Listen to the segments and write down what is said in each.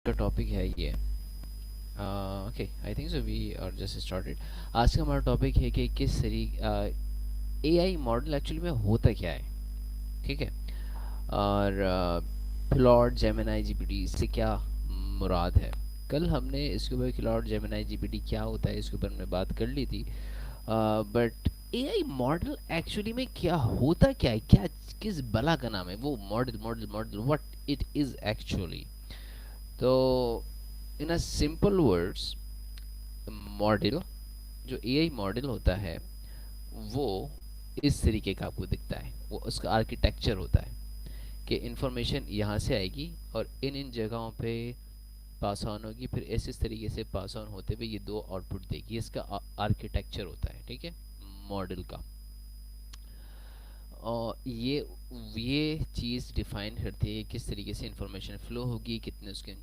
का टॉपिक है ये। Okay, I think so we are just started. आज का हमारा टॉपिक है कि किस तरीके एआई मॉडल एक्चुअली में होता क्या है। ठीक है। और क्लॉड जेमिनाई जीपीटी इससे क्या मुराद है। कल हमने इसके ऊपर क्लॉड जेमिनाई जीपीटी क्या होता है इसके ऊपर हमने बात कर ली थी। बट एआई मॉडल एक्चुअली में क्या होता क्या है, क्या किस बला का नाम है वो model model model what it is actually. तो इन अ सिंपल वर्ड्स, मॉडल जो एआई मॉडल होता है वो इस तरीके का आपको दिखता है। वो उसका आर्किटेक्चर होता है कि इंफॉर्मेशन यहाँ से आएगी और इन इन जगहों पे पास ऑन होगी, फिर इस तरीके से पास ऑन होते हुए ये दो आउटपुट देगी। इसका आर्किटेक्चर होता है, ठीक है, मॉडल का। और ये चीज़ डिफाइन करती है किस तरीके से इंफॉर्मेशन फ्लो होगी, कितने उसके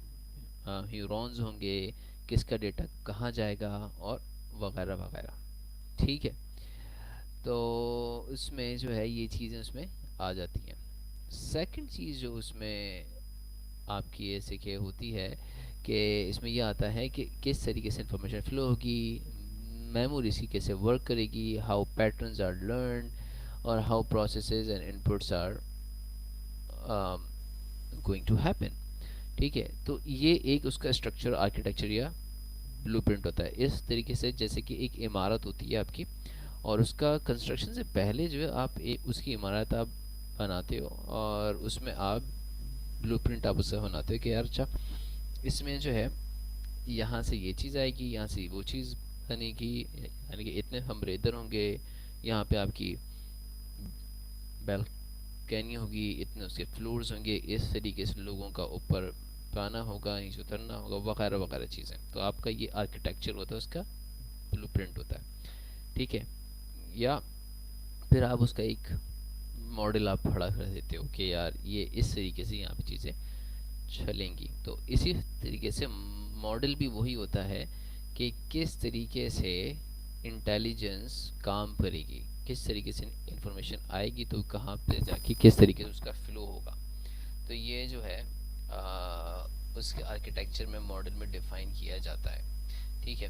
न्यूरॉन्स होंगे, किसका डेटा कहाँ जाएगा और वगैरह वगैरह। ठीक है। तो उसमें जो है ये चीज़ें उसमें आ जाती हैं। सेकंड चीज़ जो उसमें आपकी ऐसे के होती है कि इसमें यह आता है कि किस तरीके से इंफॉर्मेशन फ्लो होगी, मेमोरी इसकी कैसे वर्क करेगी, हाउ पैटर्न्स आर लर्न और how processes and inputs are going to happen. ठीक है। तो ये एक उसका स्ट्रक्चर आर्किटेक्चर या ब्लूप्रिंट होता है। इस तरीके से जैसे कि एक इमारत होती है आपकी, और उसका कंस्ट्रक्शन से पहले जो है आप उसकी इमारत आप बनाते हो और उसमें आप ब्लूप्रिंट आप उससे बनाते हो कि यार अच्छा इसमें जो है यहाँ से ये चीज़ आएगी, यहाँ से वो चीज़ बनेगी, यानी कि इतने हम रेदर होंगे, यहाँ पे आपकी बैल्कनी होगी, इतने उसके फ्लोर्स होंगे, इस तरीके से लोगों का ऊपर पाना होगा, नीचे उतरना होगा, वगैरह वगैरह चीज़ें। तो आपका ये आर्किटेक्चर होता है, उसका ब्लूप्रिंट होता है। ठीक है। या फिर आप उसका एक मॉडल आप खड़ा कर देते हो कि यार ये इस तरीके से यहाँ पे चीज़ें चलेंगी। तो इसी तरीके से मॉडल भी वही होता है कि किस तरीके से इंटेलिजेंस काम करेगी, किस तरीके से इंफॉर्मेशन आएगी तो कहाँ पे जाके किस तरीके से उसका फ्लो होगा। तो ये जो है उसके आर्किटेक्चर में मॉडल में डिफाइन किया जाता है। ठीक है।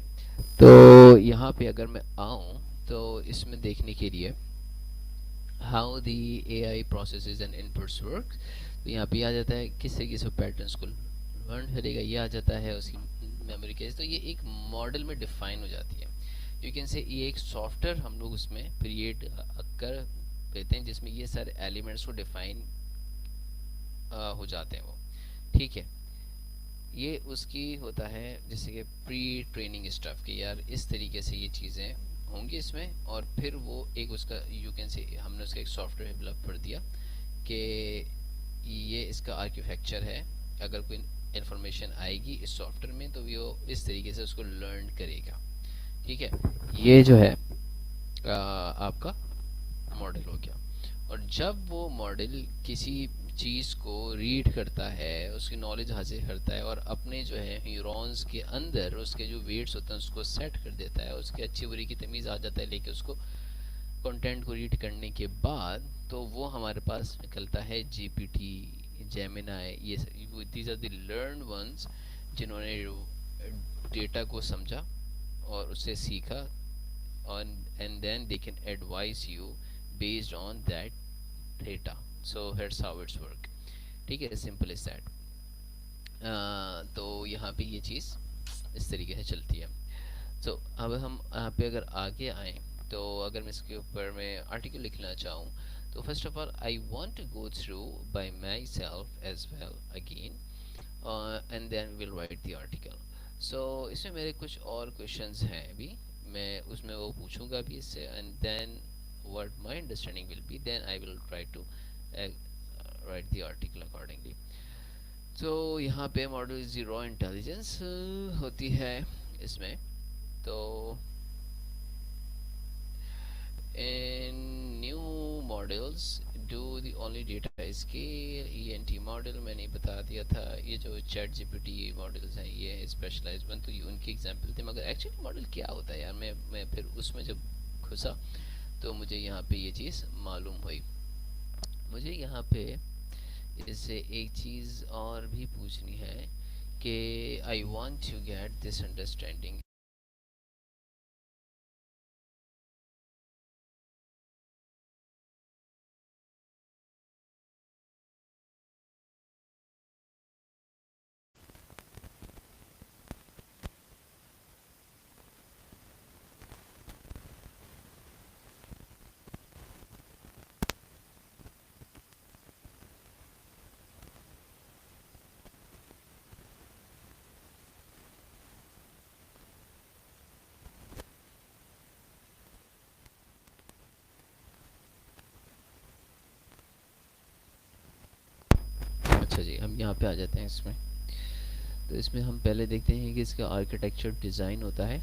तो यहाँ पे अगर मैं आऊँ तो इसमें देखने के लिए how the AI processes and inputs work, तो यहाँ पे आ जाता है किस तरीके से पैटर्न्स को लर्न करेगा, ये आ जाता है उसकी मेमोरी केस। तो ये एक मॉडल में डिफाइन हो जाती है। यू कैन से ये एक सॉफ्टवेयर हम लोग उसमें क्रिएट कर देते हैं जिसमें ये सारे एलिमेंट्स को डिफाइन हो जाते हैं वो। ठीक है। ये उसकी होता है जैसे कि प्री ट्रेनिंग स्टफ कि यार इस तरीके से ये चीज़ें होंगी इसमें, और फिर वो एक उसका यू कैन से हमने उसका एक सॉफ्टवेयर डेवलप कर दिया कि ये इसका आर्किटेक्चर है। अगर कोई इंफॉर्मेशन आएगी इस सॉफ्टवेयर में तो वो इस तरीके से उसको लर्न करेगा। ठीक है। ये जो है आपका मॉडल हो गया। और जब वो मॉडल किसी चीज़ को रीड करता है, उसकी नॉलेज हासिल करता है और अपने जो है न्यूरॉन्स के अंदर उसके जो वेट्स होते हैं उसको सेट कर देता है, उसके अच्छी बुरी की तमीज़ आ जाता है लेके उसको कंटेंट को रीड करने के बाद, तो वो हमारे पास निकलता है जीपीटी, जेमिनाई। ये these are the learn ones जिन्होंने डेटा को समझा और उससे सीखा, और and then they can advise you based on that data. So here's how it's work. ठीक है, सिंपल इज दैट। तो यहाँ पे ये चीज़ इस तरीके से चलती है। तो अब हम यहाँ पे अगर आगे आए तो अगर मैं इसके ऊपर मैं आर्टिकल लिखना चाहूँ तो first of all I want to go through by myself as well again, and then will write the article. So इसमें मेरे कुछ और क्वेश्चंस हैं अभी, मैं उसमें वो पूछूंगा भी इससे, and then what my understanding will be, then I will try to write the article accordingly. तो यहाँ पे मॉडल इज रॉ इंटेलिजेंस होती है इसमें। तो in new models do the only data scale ENT model मैंने बता दिया था। ये जो चैट जीपीटी मॉडल्स हैं ये स्पेशलाइज वन, तो ये उनकी एग्जांपल थे। मगर एक्चुअली मॉडल क्या होता है यार, मैं फिर उसमें जब घुसा तो मुझे यहाँ पे ये चीज़ मालूम हुई। मुझे यहाँ पे इससे एक चीज़ और भी पूछनी है कि I want to get this understanding. अच्छा जी, हम यहाँ पे आ जाते हैं इसमें। तो इसमें हम पहले देखते हैं कि इसका आर्किटेक्चर डिज़ाइन होता है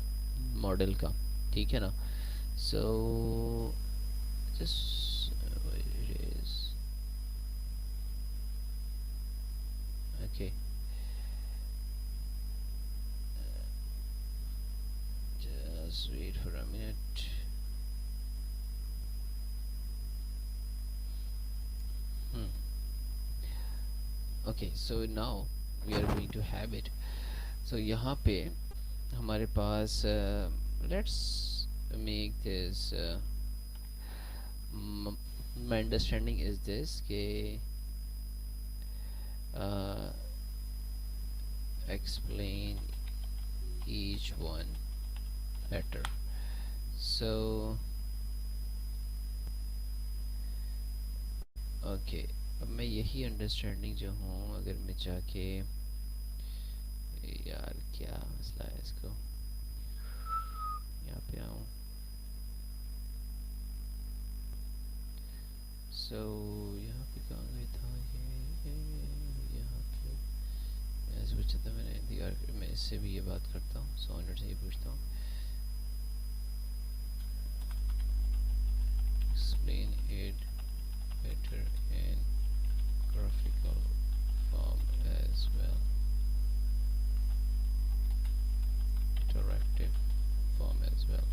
मॉडल का, ठीक है ना। So just okay, just wait for a minute. Hmm. Okay, so now we are going to have it. So यहाँ पे हमारे पास let's make this my understanding is this कि uh, explain each one better. So okay, अब मैं यही understanding जो हूँ, अगर मैं जाके यार क्या मसला है इसको, यहाँ पे आऊँ। सो यहाँ पे कहाँ गया था यहाँ पे मैं ऐसे पूछा था मैंने यार, मैं इससे भी ये बात करता हूँ, 100 मिनट से ये पूछता हूँ, explain it better in graphical form as well, interactive form as well.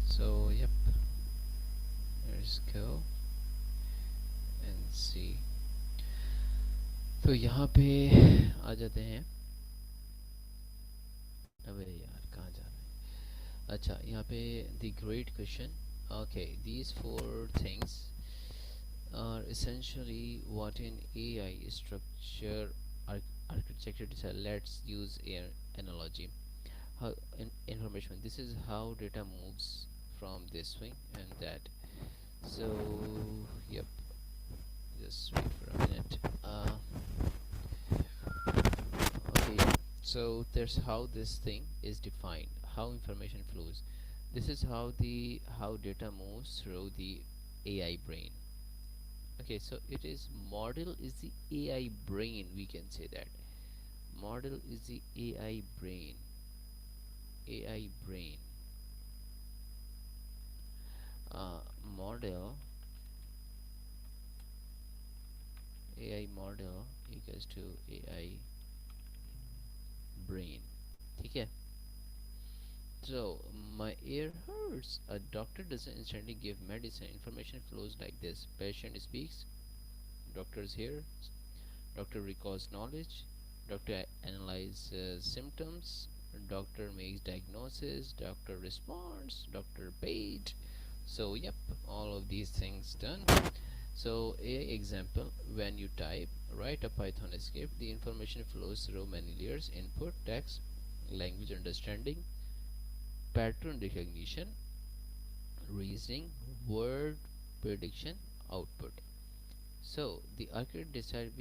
So yep, let's go and see. तो यहाँ पे आ जाते हैं। अबे यार कहाँ जा रहे हैं। अच्छा, यहाँ पे the great question. Okay, these four things are essentially what in AI structure architecture design. Let's use an analogy. How information. This is how data moves from this wing and that. So yep, just wait for a minute. Okay, so there's how this thing is defined, how information flows. This is how data moves through the AI brain. Okay, so it is model is the AI brain, we can say that. Model is the AI brain. AI brain. Model AI model equals to AI brain. ठीक है. So my ear hurts. A doctor doesn't instantly give medicine. Information flows like this. Patient speaks. Doctor's here. Doctor recalls knowledge. Doctor analyzes symptoms. Doctor makes diagnosis. Doctor responds. Doctor paid. So yep, all of these things done. So a example, when you type, write a Python script, the information flows through many layers: input, text, language understanding, pattern recognition, reasoning, word prediction, output. So the architect decides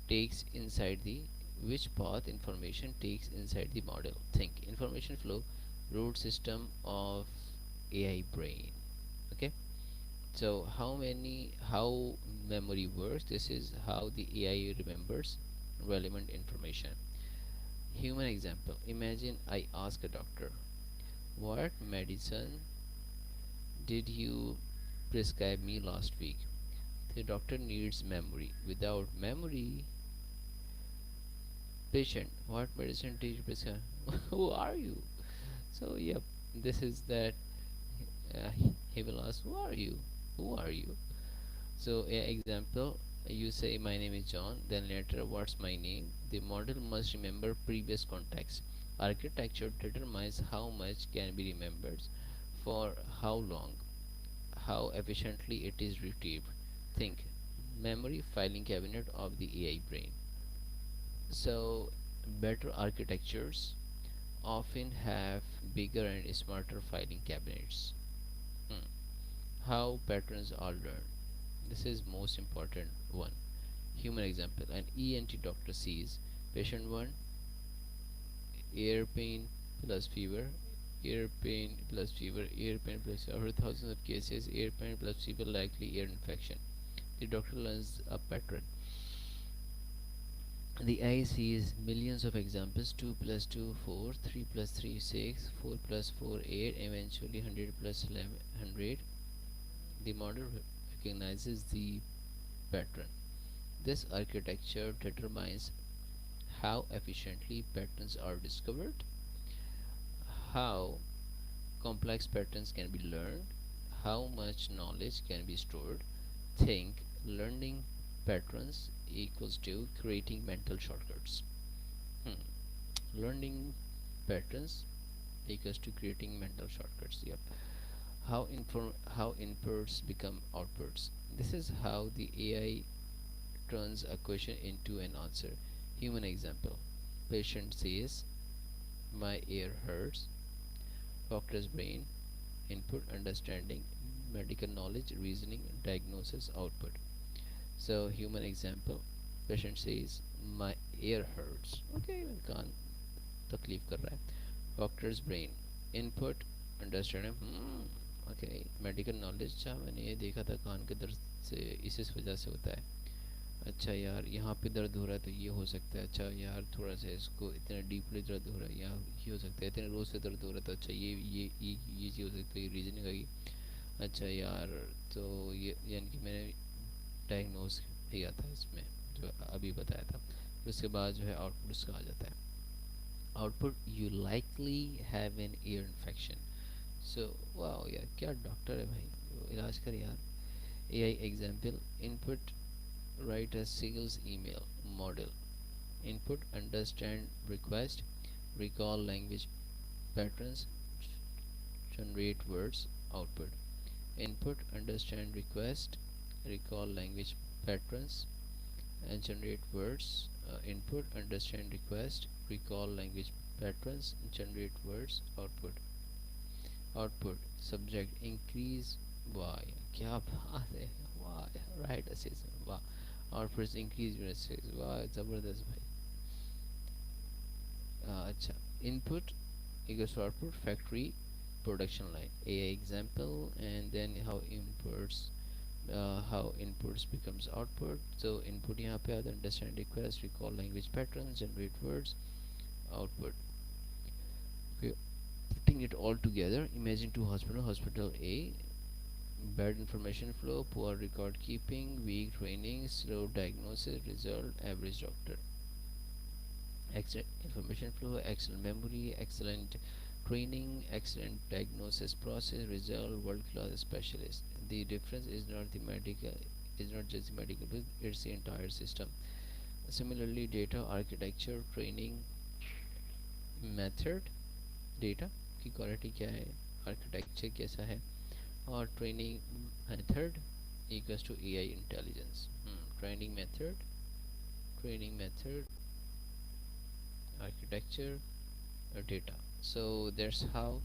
takes inside the which path information takes inside the model. Think information flow, root system of AI brain. Okay. So how memory works? This is how the AI remembers relevant information. Human example. Imagine I ask a doctor, what medicine did you prescribe me last week? The doctor needs memory. Without memory, patient, what medicine did you prescribe? Who are you? So, yep, this is that. He will ask, who are you? Who are you? So, example, You say my name is John, then later what's my name. The model must remember previous context. Architecture determines how much can be remembered, for how long, how efficiently it is retrieved. Think memory filing cabinet of the AI brain. So, better architectures often have bigger and smarter filing cabinets. Hmm. How patterns are learned. This is most important one. Human example. An ENT doctor sees patient 1, ear pain plus fever, ear pain plus fever, ear pain plus fever. After thousands of cases, ear pain plus fever likely ear infection. The doctor learns a pattern. The eye sees millions of examples: 2 plus 2 4, 3 plus 3 6, 4 plus 4 8, eventually 100 plus 11 100. The model recognizes the pattern. This architecture determines how efficiently patterns are discovered, how complex patterns can be learned, how much knowledge can be stored. Think learning patterns equals to creating mental shortcuts. Hmm. Learning patterns equals to creating mental shortcuts. Yep. How inputs become outputs. This is how the AI turns a question into an answer. Human example. Patient says, my ear hurts. Doctor's brain. Input, understanding, medical knowledge, reasoning, diagnosis, output. So human example. Patient says, my ear hurts. Okay, कान तकलीफ कर रहा है. Doctor's brain. Input, understanding. Okay, medical knowledge. अच्छा, मैंने ये देखा था कान के दर्द से इस वजह से होता है. अच्छा यार, यहाँ पे दर्द हो रहा है तो ये हो सकता है. अच्छा यार, थोड़ा सा इसको इतना डीपली दर्द हो रहा है, यहाँ ये हो सकता है. इतने रोज से दर्द हो रहा है तो अच्छा ये चीज़ हो सकती है. ये रीजनिंग आई. अच्छा यार, तो ये यानी कि मैंने डायग्नोज किया था इसमें जो अभी बताया था. फिर उसके बाद जो है आउटपुट उसका आ जाता है. Output, you likely have an ear infection. So वाह यार, क्या डॉक्टर है भाई, इलाज कर यार. AI example. Input, write a sales email. Model. Input, understand request, recall language patterns, generate words. Output. Input, understand request, recall language patterns, and generate words. Input, understand request, recall language patterns, generate words. Output. Output, subject, increase y. क्या बात है, वाह, right assessment, वाह. Output, increase unit, वाह ज़बरदस्त भाई. अच्छा. Input equals to output, factory, production line. AI example, and then how inputs becomes output. So input यहाँ पे आता है, understand request, recall language patterns, generate words. Output. Okay. Putting it all together, imagine two hospital A. Bad information flow, poor record keeping, weak training, slow diagnosis, result average doctor. Excellent information flow, excellent memory, excellent training, excellent diagnosis process, result world class specialist. The difference is not just the medical, it's the entire system. Similarly, data architecture, training method, data की quality क्या है, architecture कैसा है, और training method equals to AI intelligence. Training method, architecture, data. So that's how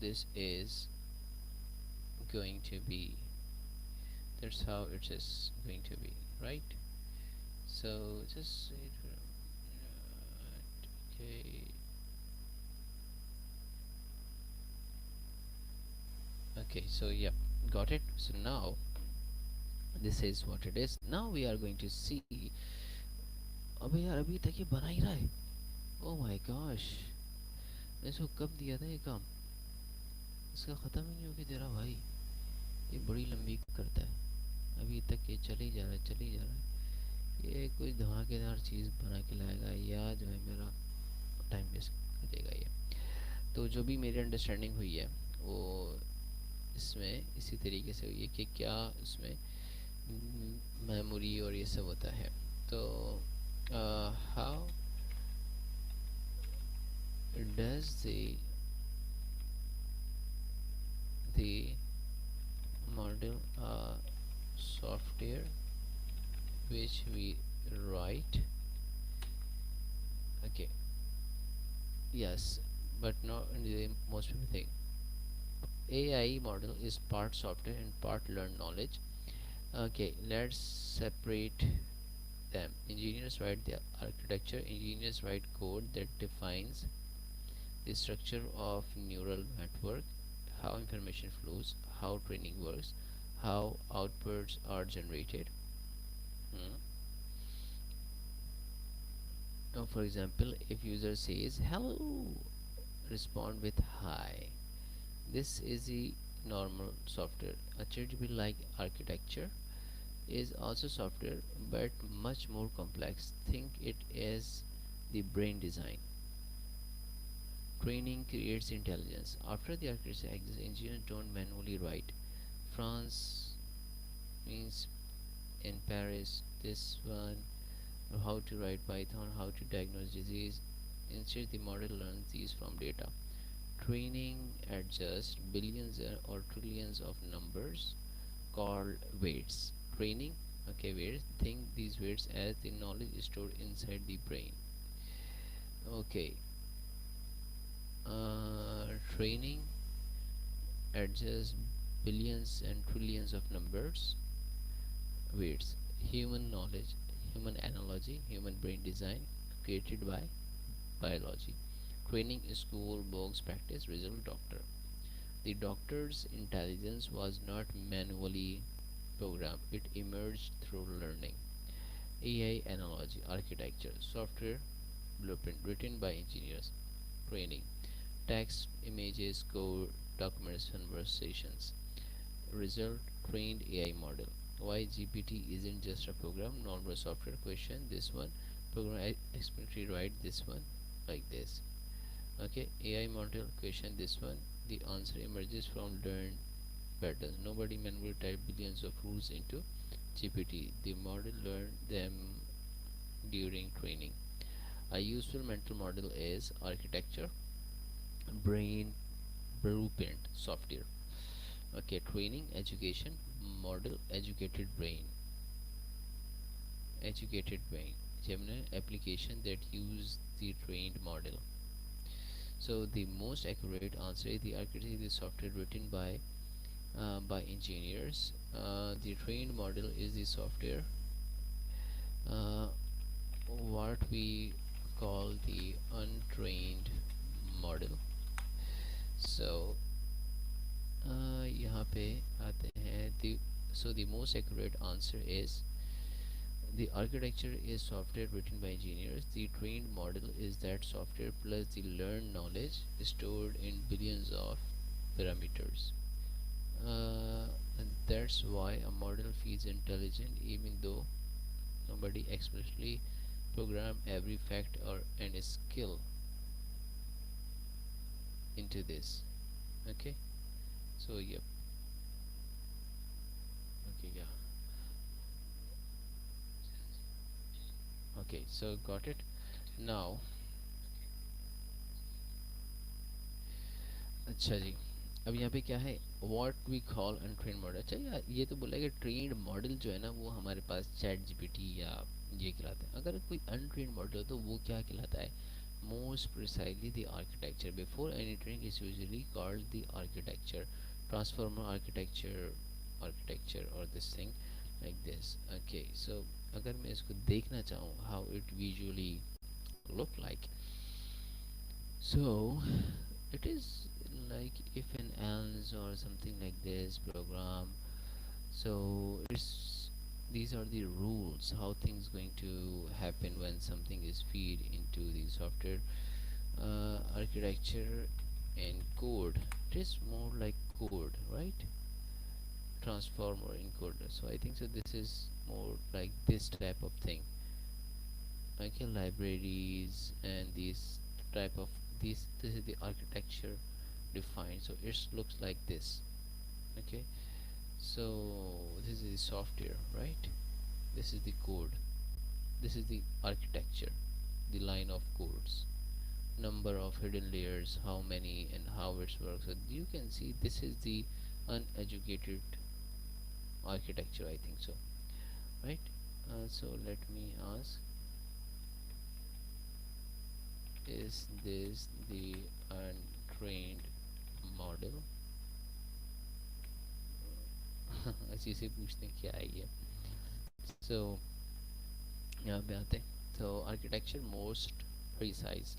this is going to be. That's how it is going to be, right? So just okay. Okay, so yeah, got it. So now this is what it is. Now we are going to see. अबे यार, अभी तक ये बना ही रहा है. Oh my gosh, इसको कब दिया था ये काम, इसका ख़त्म ही नहीं होके दे रहा भाई. ये बड़ी लंबी करता है, अभी तक ये चल ही जा रहा है, चल ही जा रहा है. ये कोई धमाकेदार चीज़ बना के लाएगा या जो है मेरा टाइम वेस्ट करेगा ये. तो जो भी मेरी अंडरस्टैंडिंग हुई है वो इसमें इसी तरीके से हुई है कि क्या इसमें मेमोरी और ये सब होता है। तो how does the model software which we write? Okay, yes, but not the most people think AI model is part software and part learned knowledge. Okay, let's separate them. Engineers write the architecture. Engineers write code that defines the structure of neural network, how information flows, how training works, how outputs are generated. Hmm. Now, for example, if user says hello, respond with hi. This is the normal software. A HTTP like architecture is also software but much more complex. Think it as the brain design. Training creates intelligence. After the architecture exists, engineers don't manually write. France means in Paris, this one, how to write Python, how to diagnose disease. Instead, the model learns these from data. Training adjusts billions or trillions of numbers called weights. Training, okay, weights. Think these weights as the knowledge stored inside the brain. Okay, training adjusts billions and trillions of numbers weights. Human knowledge, human analogy, human brain design created by biology. Training school, box practice, result doctor. The doctor's intelligence was not manually programmed, it emerged through learning. AI analogy, architecture, software blueprint written by engineers. Training, text, images, code, documents, conversations. Result, trained AI model. Why GPT isn't just a program, normal software question. This one program explicitly write this one like this. Okay, AI model question this one. The answer emerges from learned patterns. Nobody manually typed billions of rules into GPT. The model learned them during training. A useful mental model is architecture, brain blueprint, software. Okay, training, education, model, educated brain. Gemini application that use the trained model. So the most accurate answer is the architecture is the software written by engineers. The trained model is the software, uh, what we call the untrained model. So यहाँ पे आते हैं the most accurate answer is the architecture is software written by engineers. The trained model is that software plus the learned knowledge stored in billions of parameters. And that's why a model feels intelligent even though nobody explicitly program every fact or any skill into this. Okay, so yep. Okay, yeah. Okay, so got it. Now, अच्छा जी, अब यहाँ पे क्या है, what we call untrain model. अच्छा यार, ये तो बोला कि ट्रेन्ड मॉडल जो है ना वो हमारे पास चैट जीपीटी या ये कहलाता है। अगर कोई अनट्रेन मॉडल हो तो वो क्या कहलाता है? Most precisely the architecture before any training is usually called the architecture, transformer architecture, और this thing like this. Okay, so अगर मैं इसको देखना चाहूँ how it visually look like, so it is like if an else or something like this program. So it's these are the rules how things going to happen when something is feed into the software. Architecture and code, it is more like code, right? Transformer encoder. So I think so this is more like this type of thing. Okay, libraries and these type of this is the architecture defined, so it looks like this. Okay, So this is the software, right? This is the code. This is the architecture, the line of codes, number of hidden layers, how many and how it works. So you can see this is the uneducated architecture, I think so, right? So let me ask, is this the untrained model? अच्छी से पूछते हैं क्या है ये. So यहाँ पे आते हैं. So architecture most precise.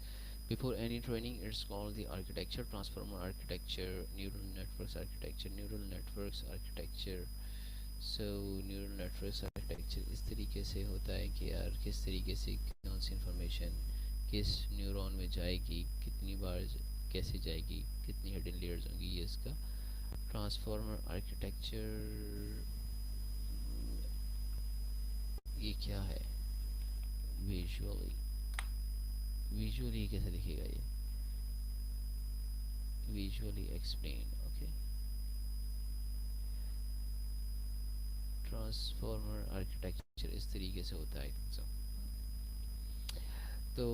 Before any training, it's called the architecture, transformer architecture, neural networks architecture, neural networks architecture. So neural networks architecture इस तरीके से होता है कि यार किस तरीके से कौन सी इंफॉर्मेशन किस न्यूरॉन में जाएगी, कितनी बार कैसे जाएगी, कितनी हिडन लेयर्स होंगी, ये इसका ट्रांसफॉर्मर आर्किटेक्चर. ये क्या है? विजुअली, विजुअली कैसे दिखेगा ये? Visually explain. Okay, transformer architecture इस तरीके से होता है. so, तो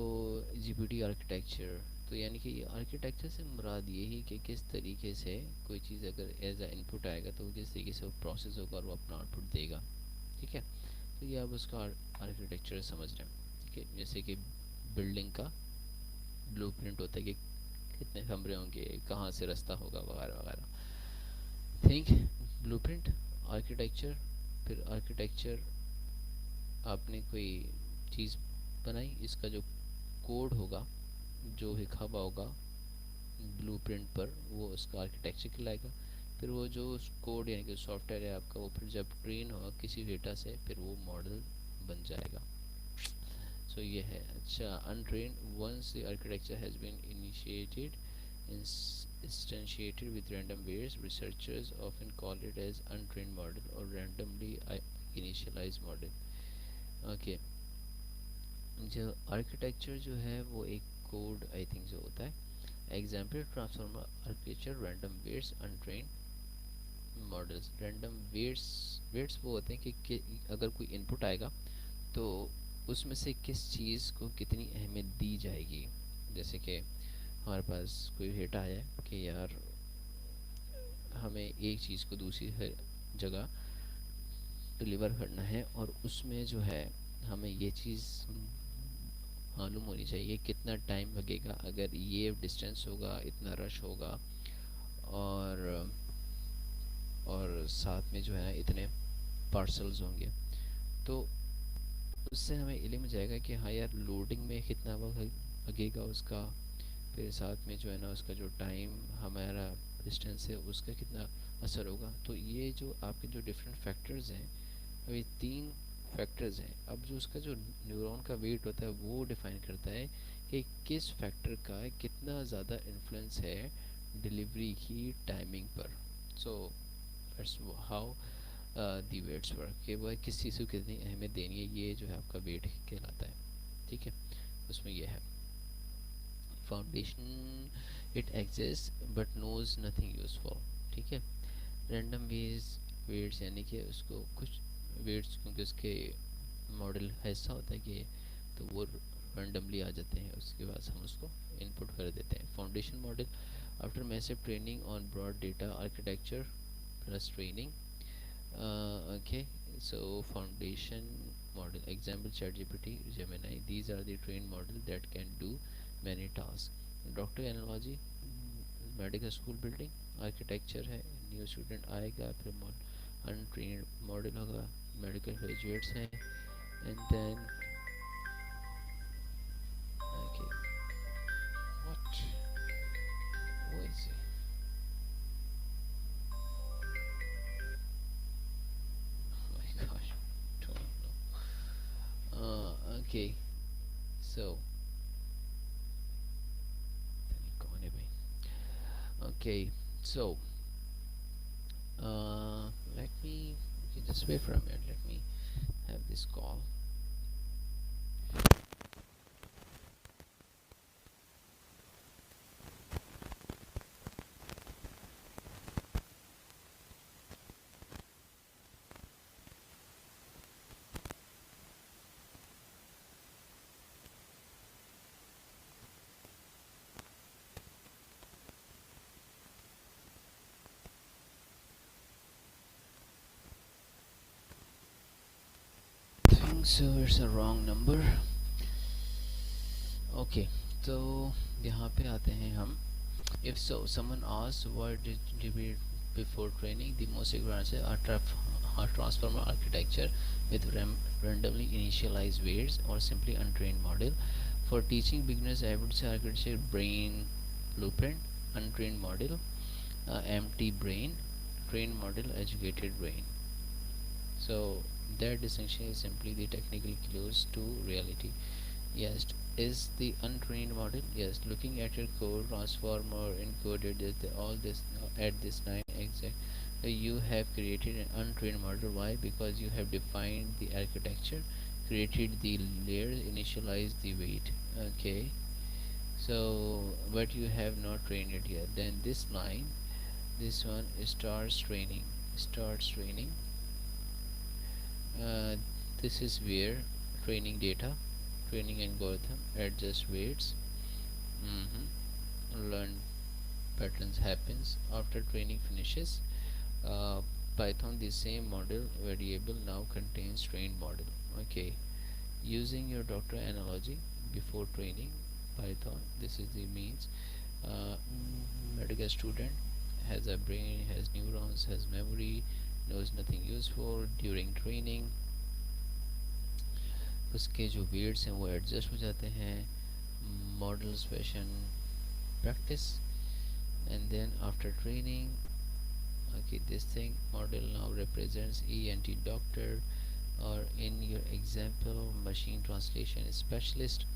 जीपीटी आर्किटेक्चर, तो यानी कि ये आर्किटेक्चर से मुराद ये ही कि किस तरीके से कोई चीज़ अगर एज अ इनपुट आएगा तो किस तरीके से वो प्रोसेस होगा और वो अपना आउटपुट देगा. ठीक है, तो ये आप उसका आर्किटेक्चर समझ रहे हैं. ठीक है, जैसे कि बिल्डिंग का ब्लूप्रिंट होता है कि कितने कमरे होंगे, कहाँ से रास्ता होगा, वगैरह वगैरह. Think blueprint, architecture. फिर आर्किटेक्चर, आपने कोई चीज़ बनाई, इसका जो कोड होगा, जो लिखा हुआ होगा ब्लूप्रिंट पर, वो उसका आर्किटेक्चर कहलाएगा. फिर वो जो कोड यानी कि सॉफ्टवेयर है आपका, वो फिर जब ट्रेन होगा किसी डेटा से, फिर वो मॉडल बन जाएगा. सो ये है. अच्छा, untrain, once the architecture has been initiated instantiated with random weights, researchers often call it as untrained model or randomly initialized model. Okay, जो आर्किटेक्चर जो है वो एक कोड आई थिंक जो होता है. Example, transformer architecture, random weights, untrained models. Random weights, weights वो होते हैं कि अगर कोई इनपुट आएगा तो उसमें से किस चीज़ को कितनी अहमियत दी जाएगी. जैसे कि हमारे पास कोई डेटा आया कि यार हमें एक चीज़ को दूसरी जगह डिलीवर करना है और उसमें जो है हमें ये चीज़ मालूम होनी चाहिए कितना टाइम लगेगा, अगर ये डिस्टेंस होगा इतना रश होगा, और साथ में जो है ना इतने पार्सल्स होंगे. तो उससे हमें इल्म जाएगा कि हाँ यार लोडिंग में कितना वक्त लगेगा उसका, फिर साथ में जो है ना उसका जो टाइम, हमारा डिस्टेंस है उसका कितना असर होगा. तो ये जो आपके जो डिफरेंट फैक्टर्स हैं, अभी 3 फैक्टर्स हैं. अब जो उसका जो न्यूरॉन का वेट होता है वो डिफाइन करता है कि किस फैक्टर का कितना ज़्यादा इन्फ्लुएंस है डिलीवरी की टाइमिंग पर. So that's how the weights work, कि वह किस चीज़ को कितनी अहमियत देनी है, ये जो है आपका वेट कहलाता है. ठीक है, उसमें यह है. Foundation, it exist but knows nothing useful. ठीक है, रैंडम वेट्स यानी कि उसको कुछ वेट्स, क्योंकि उसके मॉडल ऐसा होता है कि तो वो रैंडमली आ जाते हैं, उसके बाद हम उसको इनपुट कर देते हैं. Foundation model, after massive training on broad data architecture plus training. Okay, so foundation model, example ChatGPT, Gemini, these are the trained model that can do many tasks. Doctor analogy, medical school building, architecture है, new student आएगा, फिर untrained model होगा, medical graduates हैं, and then okay what वो is my gosh, don't know. Okay, so कौन है भाई? Okay, so let me, okay, just wait for a minute, let me have this call. So it's a wrong number. Okay, तो यहाँ पे आते हैं हम. If so, someone asks what did you read before training, the most accurate answer are transformer architecture with randomly initialized weights or simply untrained model. For teaching beginners, I would say architecture brain blueprint, untrained model, empty brain, trained model, educated brain. So that distinction is simply the technical clues to reality. Yes, is the untrained model. Yes, looking at your code transformer encoded all this at this 9 exact. You have created an untrained model. Why? Because you have defined the architecture, created the layers, initialized the weight. Okay, so but you have not trained it yet. Then this line, this one starts training. Starts training. Uh, this is where training data, training algorithm, adjust weights, learn patterns happens after training finishes. uh, Python, the same model variable now contains trained model. Okay, using your doctor analogy, before training Python, this is the means. uh, Medical student has a brain, has neurons, has memory, knows nothing useful. During training उसके जो weights हैं वो adjust हो जाते हैं. Models fashion practice, and then after training, okay, this thing model now represents ENT doctor, or in your example machine translation specialist.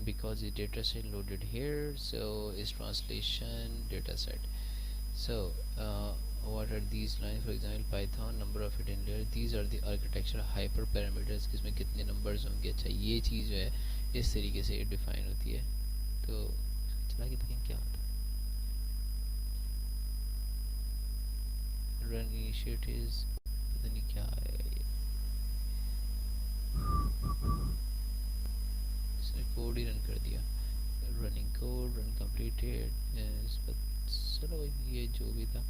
Because the dataset loaded here, so is translation dataset. So what are these lines? For example, Python number of hidden layers. These are the architecture hyper parameters, किसमें कितने numbers होंगे. अच्छा, ये चीज़ जो है इस तरीके से डिफाइन होती है. तो चला के देखें क्या होता है. रन इनिशिएटिव्स, पता नहीं क्या है ये. इसने कोड ही रन कर दिया. Running code, run completed. चलो ये जो भी था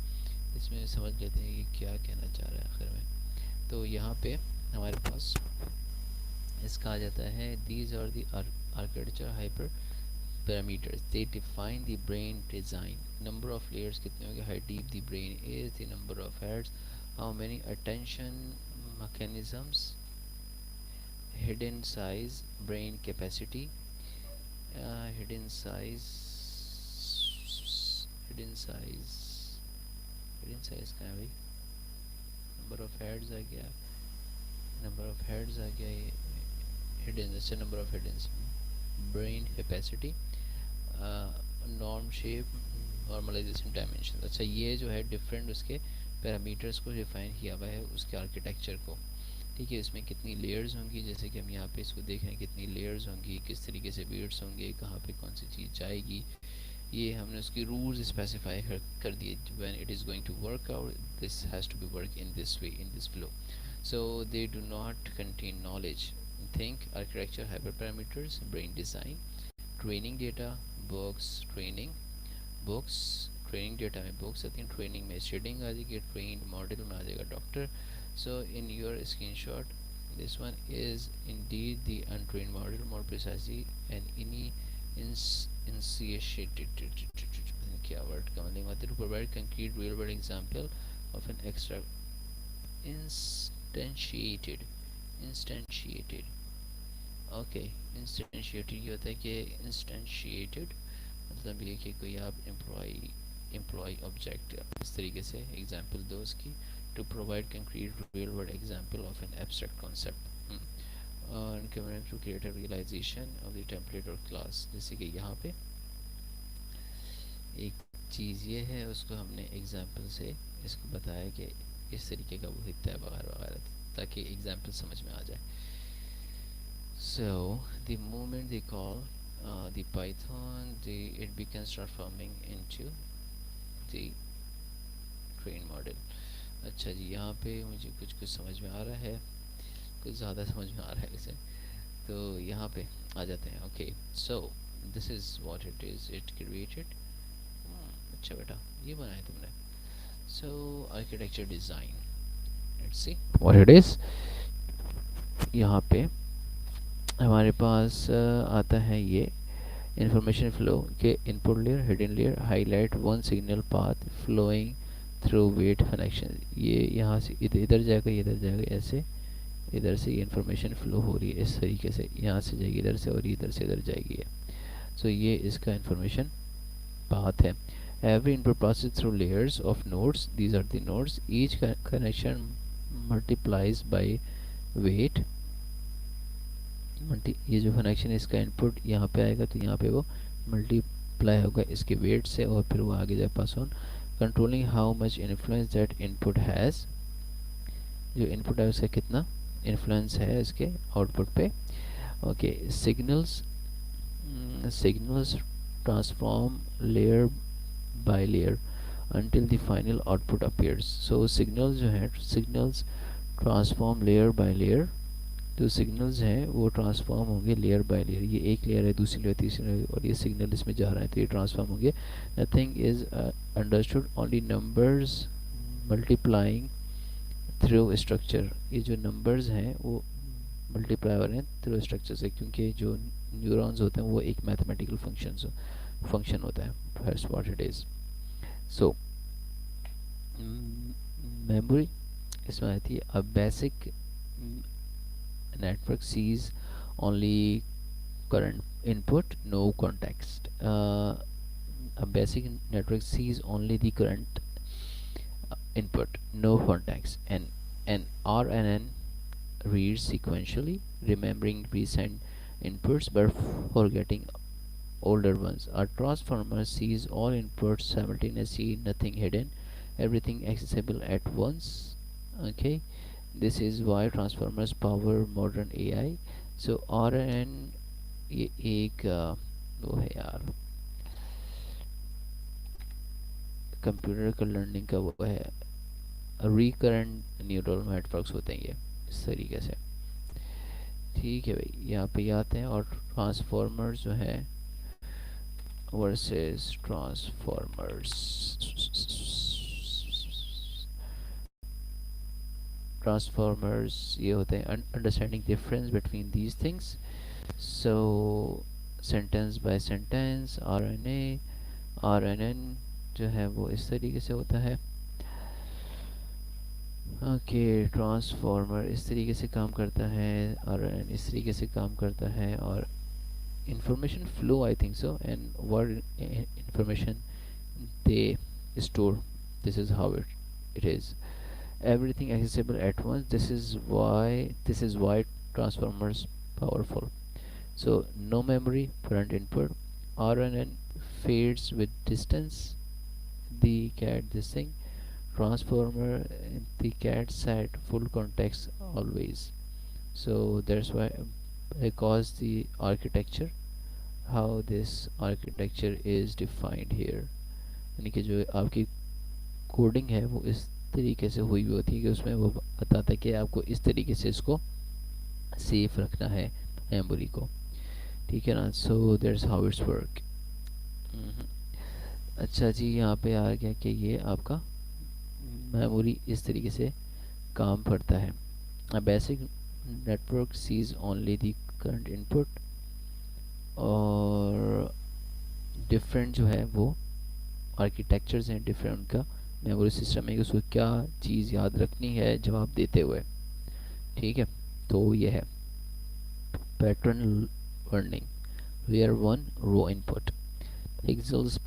इसमें समझ लेते हैं कि क्या कहना चाह रहा है आखिर में. तो यहाँ पे हमारे पास इसका आ जाता है, these are the architecture hyper parameters, they define the brain design. Number of layers कितने होंगे, how deep the brain is, the number of heads, how many attention mechanisms, hidden size, brain capacity, hidden size, hidden size, hidden size कहाँ है भाई. Number of heads आ गया, number of heads आ गया, ये hidden, अच्छा number of hiddens, brain capacity, norm shape, normalization dimension. अच्छा, ये जो है डिफरेंट उसके पैरामीटर्स को डिफाइन किया हुआ है उसके आर्किटेक्चर को. ठीक है, इसमें कितनी लेयर्स होंगी, जैसे कि हम यहाँ पे इसको देख रहे हैं कितनी लेयर्स होंगी, किस तरीके से वेट्स होंगे, कहाँ पे कौन सी चीज़ जाएगी. ये हमने उसकी रूल्स स्पेसिफाई कर दिए. When it is going to work out, this has to be work in this way, in this flow. So they do not contain knowledge. Think architecture, hyper parameters, brain design, training data, books, training books, training data में books आती हैं, training में shading आ जाएगी, trend model में आ जाएगा doctor. So in your screenshot, this one is indeed the untrained model, more precisely an initiated क्या word का मतलब होता है, to provide concrete real world example of an extra instantiated. Okay, instantiated ये होता है कि instantiated मतलब ये कि कोई आप employee object इस तरीके से एग्जाम्पल दो उसकी, to provide concrete real world example of an abstract concept. And to create a realization of the template or class. जैसे कि यहाँ पे एक चीज़ ये है, उसको हमने एग्जाम्पल से इसको बताया कि इस तरीके का वो दिखता है वगैरह वगैरह, ताकि एग्जाम्पल समझ में आ जाए. So the moment they call the Python, it begins transforming into the trained model. अच्छा जी, यहाँ पे मुझे कुछ कुछ समझ में आ रहा है, कुछ ज़्यादा समझ में आ रहा है इसे. तो यहाँ पे आ जाते हैं. Okay, so this is what it is, it created. अच्छा बेटा, ये बनाया तुमने. So architecture design, let's see what it is. यहाँ पे हमारे पास आता है ये इंफॉर्मेशन फ्लो के input layer, hidden layer, highlight one signal path flowing through weight connection. ये यहाँ से इधर इधर जाएगा, ये इधर जाएगा, ऐसे इधर से ये इन्फॉर्मेशन फ्लो हो रही है इस तरीके से, यहाँ से जाएगी इधर से और इधर से इधर जाएगी है। सो ये इसका इन्फॉर्मेशन path है। Every input passes through layers of nodes. These are the nodes. Each connection multiplies by weight। ये जो कनेक्शन है इसका इनपुट यहाँ पे आएगा तो यहाँ पे वो मल्टीप्लाई होगा इसके वेट से और फिर वो आगे जाए pass on, controlling how much influence that input has. जो इनपुट है उसका कितना इन्फ्लुएंस है इसके आउटपुट पे। Okay, signals transform layer by layer until the final output appears। so signals जो है signals transform layer by layer। जो सिग्नल्स हैं वो ट्रांसफॉर्म होंगे लेयर बाय लेयर। ये एक लेयर है, दूसरी लेयर, तीसरी लेयर और ये सिग्नल इसमें जा रहा है तो ये ट्रांसफॉर्म होंगे। Nothing is understood, only numbers multiplying through structure. ये जो नंबर्स हैं वो मल्टीप्लाई हो रहे हैं थ्रू स्ट्रक्चर से, क्योंकि जो न्यूरॉन्स होते हैं वो एक मैथमेटिकल फंक्शन होता है। That's what it is. So memory इसमें आती है a basic network sees only current input, no context। A basic network sees only the current input, no context, and an RNN reads sequentially, remembering recent inputs but forgetting older ones. A transformer sees all inputs simultaneously, nothing hidden, everything accessible at once। Okay, this is why transformers power modern AI। so RNN ये एक वो है यार, computer का learning का वो है, recurrent neural networks होते हैं ये इस तरीके से। ठीक है भाई, यहाँ पे आते हैं और ट्रांसफॉर्मर्स जो है वर्सेस ट्रांसफॉर्मर्स। ट्रांसफॉर्मर्स ये होते हैं understanding difference between these things. So sentence by sentence RNN जो है वो इस तरीके से होता है। ओके, ट्रांसफॉर्मर इस तरीके से काम करता है, RNN इस तरीके से काम करता है। और information flow, I think so, and what information they store, this is how it is, everything accessible at once। This is why transformers powerful। so no memory front input, RNN fades with distance, the cat this thing, transformer the cat side full context always। so that's why because the architecture, how this architecture is defined here, यानी कि जो आपकी coding है वो इस तरीके से हुई होती है कि उसमें वो बताता है कि आपको इस तरीके से इसको सेफ रखना है मेमोरी को। ठीक है ना। सो दैट्स हाउ इट्स वर्क। अच्छा जी, यहाँ पे आ गया कि ये आपका मेमोरी इस तरीके से काम करता है। A basic network sees only the current input, और डिफरेंट जो है वो आर्किटेक्चर्स हैं डिफरेंट उनका मेमोरी सिस्टम है कि उसको क्या चीज़ याद रखनी है जवाब देते हुए। ठीक है, तो ये है pattern learning, layer 1 raw input, pixels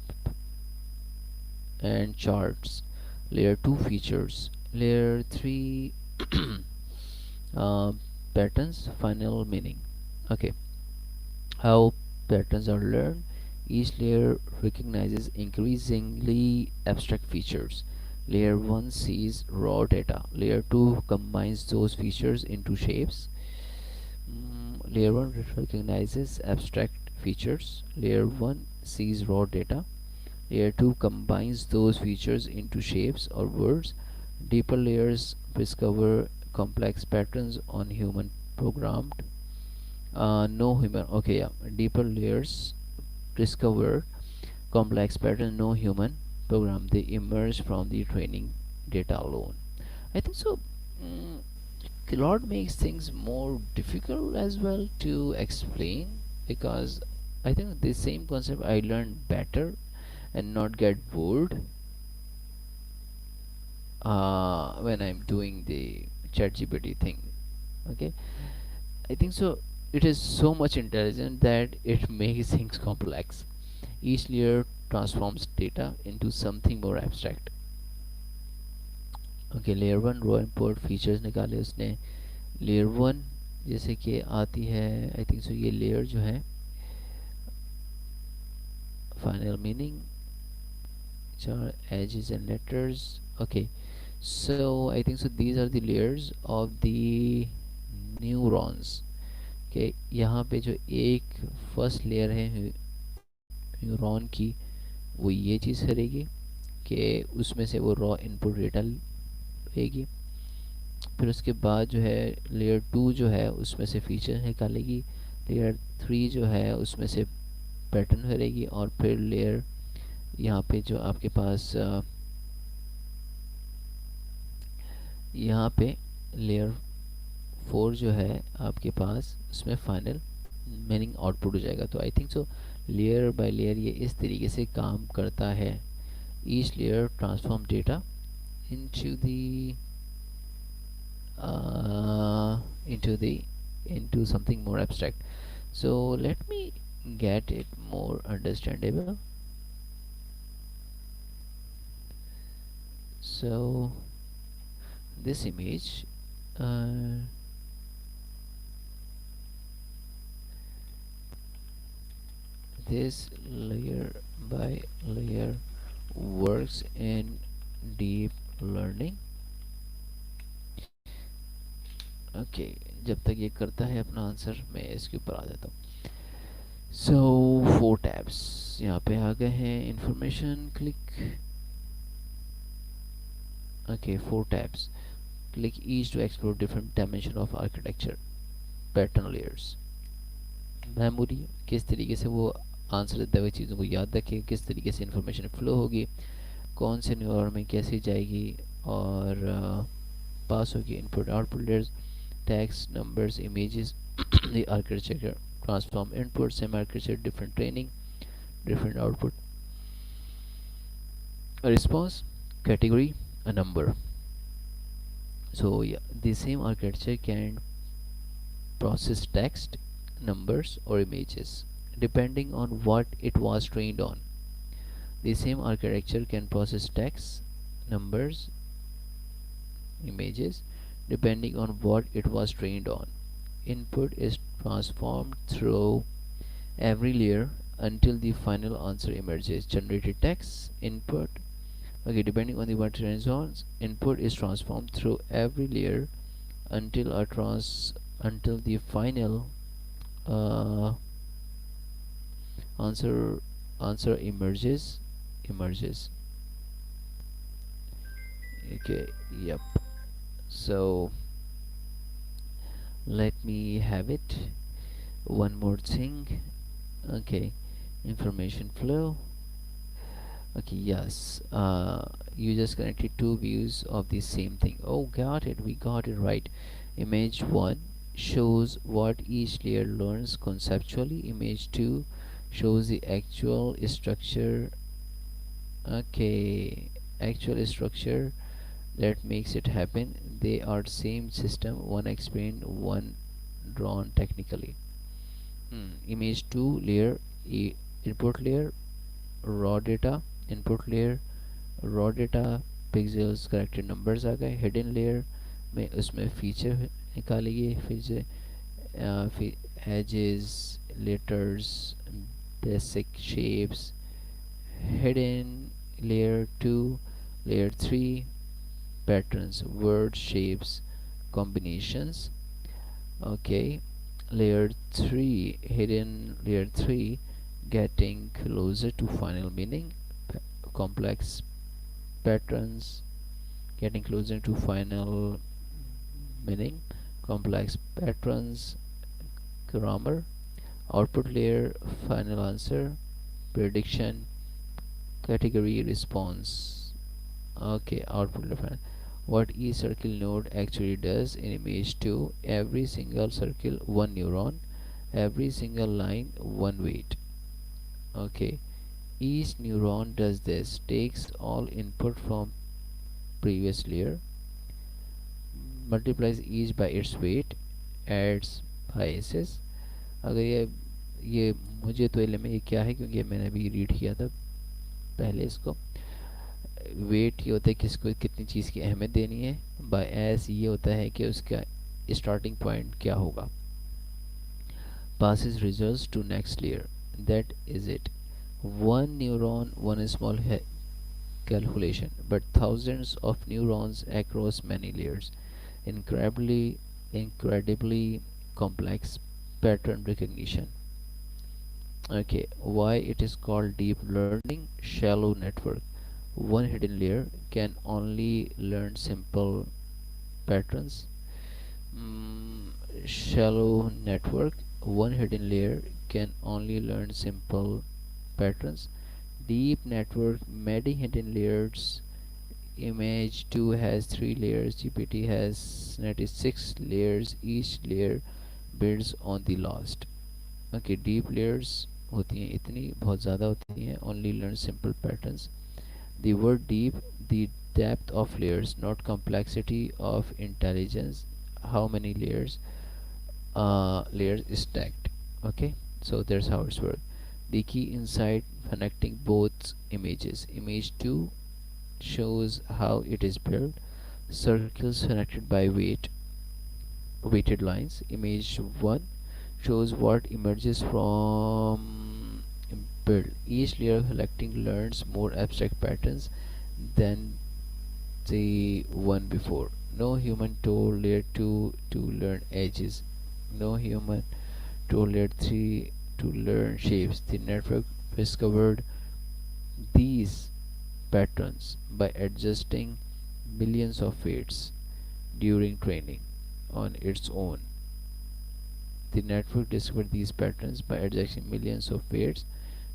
and charts, layer 2 features, layer 3 uh, patterns, final meaning। okay, how patterns are learned, each layer recognizes increasingly abstract features, layer 1 sees raw data, layer 2 combines those features into shapes। Layer 1 recognizes abstract features, layer 1 sees raw data, layer 2 combines those features into shapes or words, deeper layers discover complex patterns on human programmed no human okay yeah deeper layers discover complex patterns no human program, they emerge from the training data alone। I think so। Claude makes things more difficult as well to explain, because I think the same concept I learned better and not get bored when I'm doing the ChatGPT thing. Okay, I think so. It is so much intelligent that it makes things complex. Each layer transforms data into something more abstract. Okay, layer one row import features निकाले उसने. Layer one जैसे कि आती है, आई think सो ये layer जो है final meaning, चार edges and letters. Okay, so I think so these are the layers of the neurons. के यहाँ पे जो एक फर्स्ट लेयर है न्यूरॉन की, वो ये चीज़ करेगी कि उसमें से वो रॉ इनपुट डेटा लेगी. फिर उसके बाद जो है लेयर टू जो है उसमें से फीचर निकालेगी. लेयर थ्री जो है उसमें से पैटर्न करेगी. और फिर लेयर यहाँ पे जो आपके पास यहाँ पे लेयर फोर जो है आपके पास, उसमें फाइनल मीनिंग आउटपुट हो जाएगा. तो आई think so layer by layer ये इस तरीके से काम करता है. Each layer transform data into the uh, into the into something more abstract. So let me get it more understandable. So this image, uh, this layer by layer works in deep learning. Okay, जब तक ये करता है अपना answer, मैं इसके ऊपर आ जाता हूँ. सो 4 टैब्स यहाँ पे आ गए हैं. Information click. Okay, 4 tabs. Click each to explore different dimension of architecture. Pattern layers. Memory, किस तरीके से वो आंसर देते हुए चीज़ों को याद रखें, किस तरीके से इंफॉर्मेशन फ्लो होगी, कौन से न्यूरॉन में कैसे जाएगी और पास होगी. Input output layers. text, numbers, images, the architecture, transform input, same architecture, different training, different output. A response, category, a number. So yeah, the same architecture can process text, numbers, or images depending on what it was trained on. The same architecture can process text, numbers, images depending on what it was trained on. Input is transformed through every layer until the final answer emerges. Generated text input. Okay, depending on the what trained on, input is transformed through every layer until until the final uh, answer emerges. Okay, yep. So let me have it. One more thing. Okay, information flow. Okay, yes, you just connected two views of the same thing. Oh, got it, we got it right. Image 1 shows what each layer learns conceptually. Image 2 shows the actual structure. Okay, actual structure that makes it happen. They are same system, one explained, one drawn technically. Image 2 layer, input layer, raw data, input layer, raw data, pixels corrected numbers आ गए. Hidden layer में उसमें feature निकालिए, feature edges, letters, basic shapes. Hidden layer 2, layer 3, patterns, word shapes, combinations. Okay, layer 3, hidden layer 3, getting closer to final meaning, complex patterns, getting closer to final meaning, complex patterns, grammar. Output layer, final answer, prediction, category, response. Okay, output layer, what each circle node actually does in image 2. Every single circle one neuron, every single line one weight. Okay, each neuron does this, takes all input from previous layer, multiplies each by its weight, adds biases. अगर ये मुझे तो इल्म है ये क्या है, क्योंकि मैंने अभी रीड किया था पहले इसको। वेट ये होता है किसको कितनी चीज़ की अहमियत देनी है, बायस ये होता है कि उसका स्टार्टिंग पॉइंट क्या होगा। passes results to next layer, that is it. One neuron, one small calculation, but thousands of neurons across many layers. Incredibly complex pattern recognition. Okay, why it is called deep learning? Shallow network. One hidden layer can only learn simple patterns. Shallow network. One hidden layer can only learn simple patterns. Deep network, many hidden layers. Image 2 has 3 layers. GPT has 96 layers. Each layer builds on the last. Okay, deep layers होती हैं इतनी बहुत ज़्यादा होती हैं. Only learn simple patterns. The word deep, the depth of layers, not complexity of intelligence. How many layers? Layers stacked. Okay, so that's how it's work. The key insight connecting both images. Image 2 shows how it is built. Circles connected by weighted lines. Image 1 shows what emerges from build. Each layer collecting learns more abstract patterns than the one before. No human told layer 2 to learn edges. No human told layer 3 to learn shapes. The network discovered these patterns by adjusting millions of weights during training on its own. The network discovered these patterns by adjusting millions of weights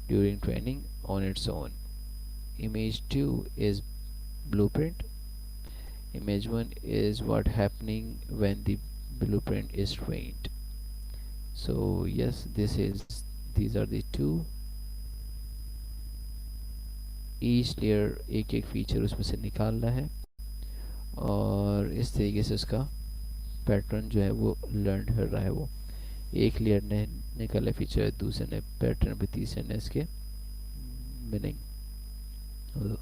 during training on its own. Image 2 is blueprint. Image 1 is what happening when the blueprint is trained. So yes, these are the two. Each layer एक एक feature उसमें से निकाल रहा है और इस तरीके से उसका पैटर्न जो है वो लर्न कर रहा है. वो एक लेयर ने निकाला फीचर, दूसरे ने पैटर्न, भी तीसरे ने इसके meaning.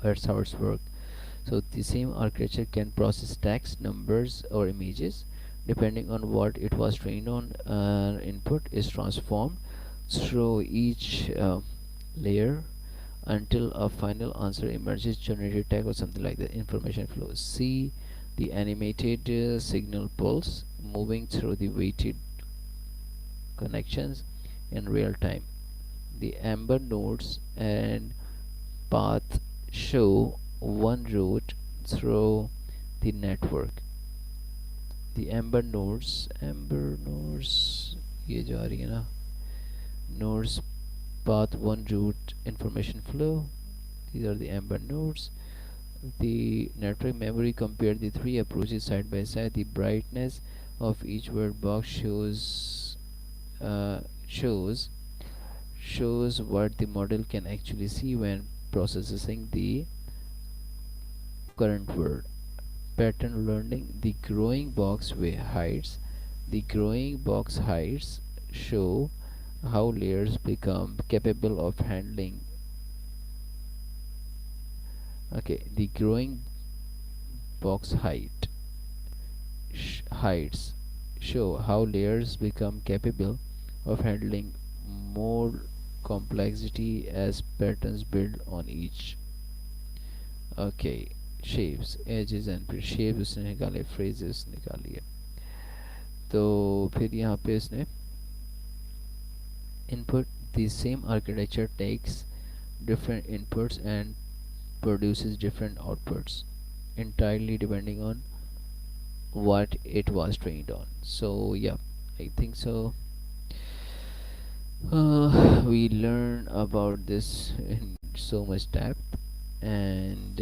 That's how it's work. So the same architecture can process text, numbers, or images depending on what it was trained on. Input is transformed through each layer until a final answer emerges, generated tag or something like that. Information flows. See the animated signal pulse moving through the weighted connections in real time. The amber nodes and path show one route through the network. The amber nodes ये जो आ रही है ना, nodes path one route information flow. These are the amber nodes. The network memory compared the three approaches side by side. The brightness of each word box uh, shows shows what the model can actually see when processing the current word. Pattern learning. The growing box heights. The growing box heights show how layers become capable of handling. Okay, the growing box heights show how layers become capable of handling more complexity as patterns build on each. Okay, shapes, edges and shapes उसने निकाले, phrases निकाली है. तो फिर यहाँ पे इसने input. The same architecture takes different inputs and produces different outputs entirely depending on what it was trained on. So yeah, I think so. We learn about this in so much depth, and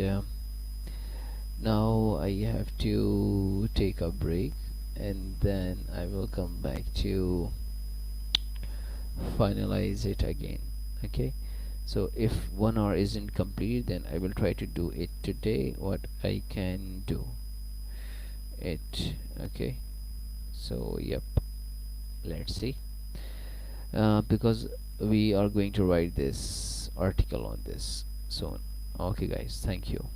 Now I have to take a break, and then I will come back to finalize it again. Okay, so if 1 hour isn't complete, then I will try to do it today what I can do it. Okay, so yep, let's see. Because we are going to write this article on this soon. Okay guys, thank you.